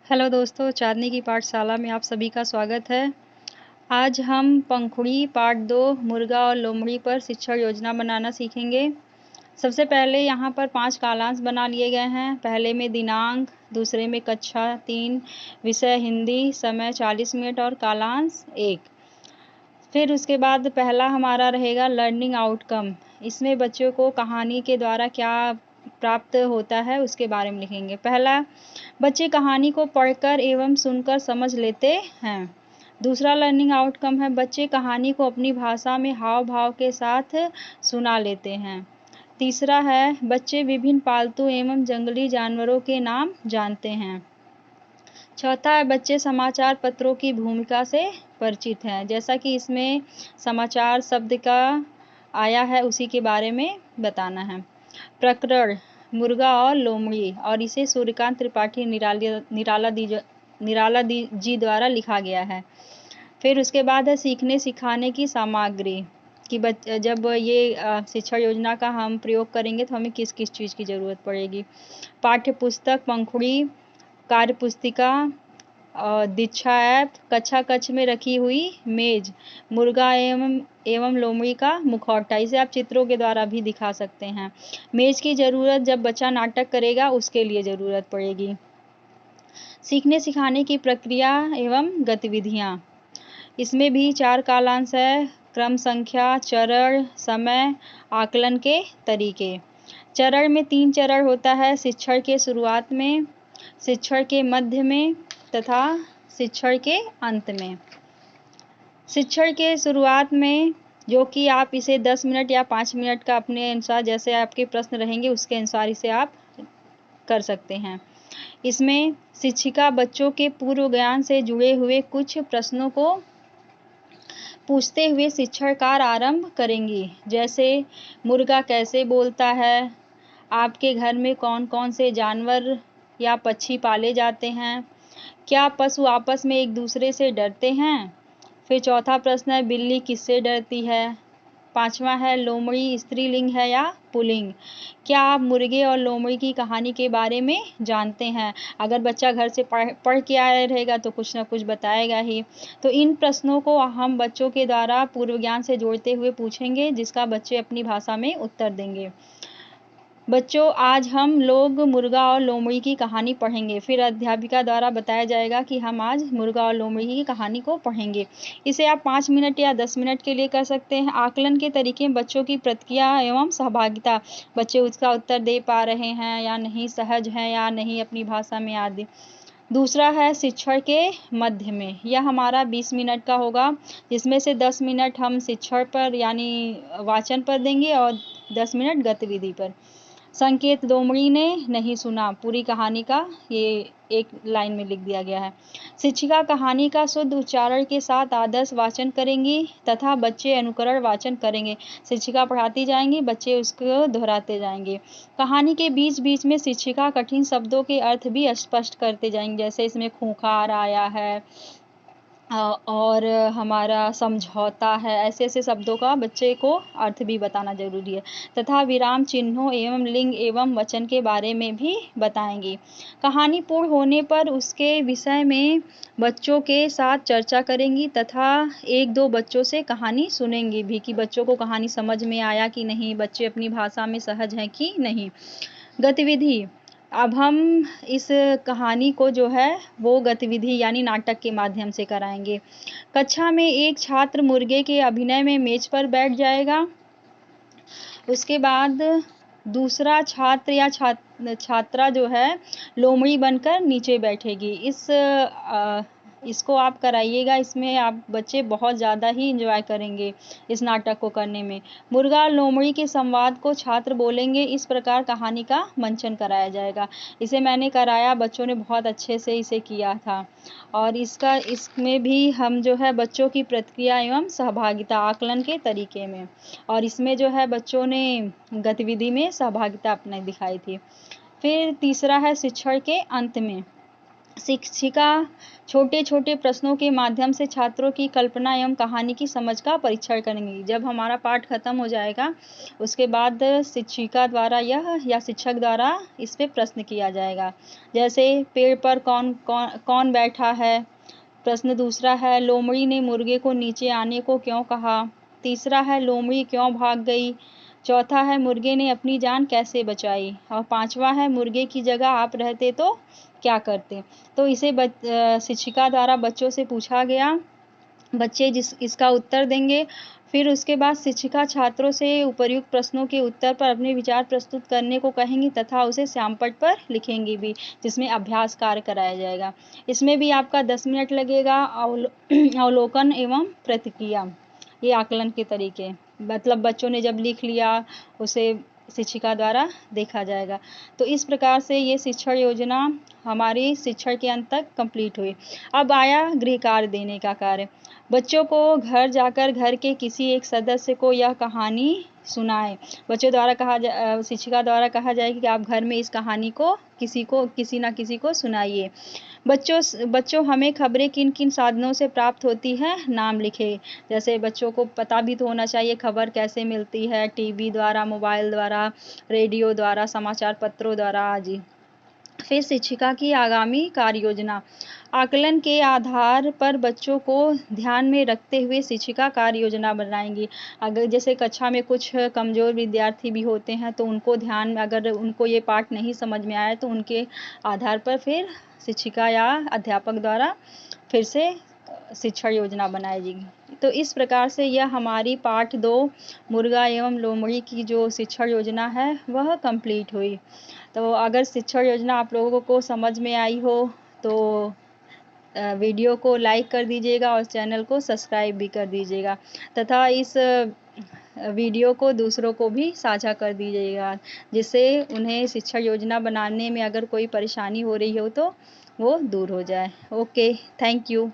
Hello दोस्तों, चाँदनी की पाठशाला में आप सभी का स्वागत है। आज हम पंखुड़ी पार्ट 2 मुर्गा और लोमड़ी पर शिक्षण योजना बनाना सीखेंगे। सबसे पहले यहाँ पर 5 कालांश बना लिए गए हैं। पहले में दिनांक, दूसरे में कक्षा 3, विषय हिंदी, समय 40 मिनट और कालांश 1। फिर उसके बाद पहला हमारा रहेगा लर्निंग आउटकम। इसमें बच्चों को कहानी के द्वारा क्या प्राप्त होता है उसके बारे में लिखेंगे। पहला, बच्चे कहानी को पढ़कर एवं सुनकर समझ लेते हैं। दूसरा लर्निंग आउटकम है बच्चे कहानी को अपनी भाषा में हाव भाव के साथ सुना लेते हैं। तीसरा है बच्चे विभिन्न पालतू एवं जंगली जानवरों के नाम जानते हैं। चौथा है बच्चे समाचार पत्रों की भूमिका से परिचित हैं। जैसा कि इसमें समाचार शब्द का आया है उसी के बारे में बताना है। प्रकरण मुर्गा और लोमड़ी और इसे सूर्यकांत त्रिपाठी निराला जी द्वारा लिखा गया है। फिर उसके बाद है सीखने सिखाने की सामग्री कि जब ये शिक्षा योजना का हम प्रयोग करेंगे तो हमें किस किस चीज़ की ज़रूरत पड़ेगी। पाठ्य पुस्तक, पंखुड़ी, कार्य पुस्तिका, दीक्षा ऐप, कक्षा कक्ष में रखी हुई मेज, मुर्गा एवं लोमड़ी का मुखौटा। इसे आप चित्रों के द्वारा भी दिखा सकते हैं। मेज की ज़रूरत जब बच्चा नाटक करेगा उसके लिए ज़रूरत पड़ेगी। सीखने सिखाने की प्रक्रिया एवं गतिविधियाँ, इसमें भी 4 कालांश है। क्रम संख्या, चरण, समय, आकलन के तरीके। चरण में 3 चरण होता है, शिक्षण के शुरुआत में, शिक्षण के मध्य में तथा शिक्षण के अंत में। शिक्षण के शुरुआत में जो कि आप इसे 10 मिनट या 5 मिनट का अपने अनुसार जैसे आपके प्रश्न रहेंगे उसके अनुसार इसे आप कर सकते हैं। इसमें शिक्षिका बच्चों के पूर्व ज्ञान से जुड़े हुए कुछ प्रश्नों को पूछते हुए शिक्षण कार्य आरंभ करेंगी। जैसे मुर्गा कैसे बोलता है, आपके घर में कौन कौन से जानवर या पक्षी पाले जाते हैं, क्या पशु आपस में एक दूसरे से डरते हैं। फिर चौथा प्रश्न है बिल्ली किससे डरती है। पांचवा है लोमड़ी स्त्रीलिंग है या पुल्लिंग, क्या आप मुर्गे और लोमड़ी की कहानी के बारे में जानते हैं। अगर बच्चा घर से पढ़ के आया रहेगा तो कुछ ना कुछ बताएगा ही। तो इन प्रश्नों को हम बच्चों के द्वारा पूर्व ज्ञान से जोड़ते हुए पूछेंगे जिसका बच्चे अपनी भाषा में उत्तर देंगे। बच्चों, आज हम लोग मुर्गा और लोमड़ी की कहानी पढ़ेंगे। फिर अध्यापिका द्वारा बताया जाएगा कि हम आज मुर्गा और लोमड़ी की कहानी को पढ़ेंगे। इसे आप 5 मिनट या 10 मिनट के लिए कर सकते हैं। आकलन के तरीके, बच्चों की प्रतिक्रिया एवं सहभागिता, बच्चे उसका उत्तर दे पा रहे हैं या नहीं, सहज हैं या नहीं अपनी भाषा में आदि। दूसरा है शिक्षण के मध्य में, यह हमारा 20 मिनट का होगा, जिसमें से 10 मिनट हम शिक्षण पर यानी वाचन पर देंगे और 10 मिनट गतिविधि पर। संकेत, लोमड़ी ने नहीं सुना, पूरी कहानी का ये एक लाइन में लिख दिया गया है। शिक्षिका कहानी का शुद्ध उच्चारण के साथ आदर्श वाचन करेंगी तथा बच्चे अनुकरण वाचन करेंगे। शिक्षिका पढ़ाती जाएंगी, बच्चे उसको दोहराते जाएंगे। कहानी के बीच बीच में शिक्षिका कठिन शब्दों के अर्थ भी स्पष्ट करते जाएंगे। जैसे इसमें खूंखार आया है और हमारा समझौता है, ऐसे ऐसे शब्दों का बच्चे को अर्थ भी बताना जरूरी है तथा विराम चिन्हों एवं लिंग एवं वचन के बारे में भी बताएंगी। कहानी पूर्ण होने पर उसके विषय में बच्चों के साथ चर्चा करेंगी तथा 1-2 बच्चों से कहानी सुनेंगी भी कि बच्चों को कहानी समझ में आया कि नहीं, बच्चे अपनी भाषा में सहज हैं कि नहीं। गतिविधि, अब हम इस कहानी को जो है वो गतिविधि यानी नाटक के माध्यम से कराएंगे। कक्षा में एक छात्र मुर्गे के अभिनय में मेज पर बैठ जाएगा। उसके बाद दूसरा छात्र या छात्रा जो है लोमड़ी बनकर नीचे बैठेगी। इसको आप कराइएगा, इसमें आप बच्चे बहुत ज़्यादा ही इंजॉय करेंगे इस नाटक को करने में। मुर्गा और लोमड़ी के संवाद को छात्र बोलेंगे, इस प्रकार कहानी का मंचन कराया जाएगा। इसे मैंने कराया, बच्चों ने बहुत अच्छे से इसे किया था। और इसमें भी हम जो है बच्चों की प्रतिक्रिया एवं सहभागिता आकलन के तरीके में, और इसमें जो है बच्चों ने गतिविधि में सहभागिता अपने दिखाई थी। फिर तीसरा है शिक्षण के अंत में। शिक्षिका छोटे छोटे प्रश्नों के माध्यम से छात्रों की कल्पना एवं कहानी की समझ का परीक्षण करेंगी। जब हमारा पाठ खत्म हो जाएगा उसके बाद शिक्षिका द्वारा यह या शिक्षक द्वारा इस पे प्रश्न किया जाएगा। जैसे पेड़ पर कौन कौन कौन बैठा है। प्रश्न दूसरा है लोमड़ी ने मुर्गे को नीचे आने को क्यों कहा। तीसरा है लोमड़ी क्यों भाग गई। चौथा है मुर्गे ने अपनी जान कैसे बचाई। और पांचवा है मुर्गे की जगह आप रहते तो क्या करते। तो इसे शिक्षिका द्वारा बच्चों से पूछा गया। बच्चे इसका उत्तर देंगे। फिर उसके बाद शिक्षिका छात्रों से उपर्युक्त प्रश्नों के उत्तर पर अपने विचार प्रस्तुत करने को कहेंगी तथा उसे श्यामपट्ट पर लिखेंगी भी, जिसमें अभ्यास कार्य कराया जाएगा। इसमें भी आपका 10 मिनट लगेगा। अवलोकन एवं प्रतिक्रिया, ये आकलन के तरीके, मतलब बच्चों ने जब लिख लिया उसे शिक्षिका द्वारा देखा जाएगा। तो इस प्रकार से ये शिक्षण योजना हमारी शिक्षण के अंत तक कंप्लीट हुई। अब आया गृह कार्य देने का कार्य। बच्चों को घर जाकर घर के किसी एक सदस्य को यह कहानी सुनाएं। बच्चों द्वारा शिक्षिका द्वारा कहा जाएगा कि आप घर में इस कहानी को किसी ना किसी को सुनाइए। बच्चों हमें खबरें किन किन साधनों से प्राप्त होती है नाम लिखे। जैसे बच्चों को पता भी तो होना चाहिए खबर कैसे मिलती है, टीवी द्वारा, मोबाइल द्वारा, रेडियो द्वारा, समाचार पत्रों द्वारा आदि। फिर शिक्षिका की आगामी कार्य योजना। आकलन के आधार पर बच्चों को ध्यान में रखते हुए शिक्षिका कार्य योजना बनाएंगी। अगर जैसे कक्षा में कुछ कमज़ोर विद्यार्थी भी होते हैं तो उनको ध्यान में, अगर उनको ये पाठ नहीं समझ में आया तो उनके आधार पर फिर शिक्षिका या अध्यापक द्वारा फिर से शिक्षण योजना बनाएगी। तो इस प्रकार से यह हमारी पाठ 2 मुर्गा एवं लोमड़ी की जो शिक्षण योजना है वह कंप्लीट हुई। तो अगर शिक्षण योजना आप लोगों को समझ में आई हो तो वीडियो को लाइक कर दीजिएगा और चैनल को सब्सक्राइब भी कर दीजिएगा तथा इस वीडियो को दूसरों को भी साझा कर दीजिएगा, जिससे उन्हें शिक्षा योजना बनाने में अगर कोई परेशानी हो रही हो तो वो दूर हो जाए। Okay, thank you.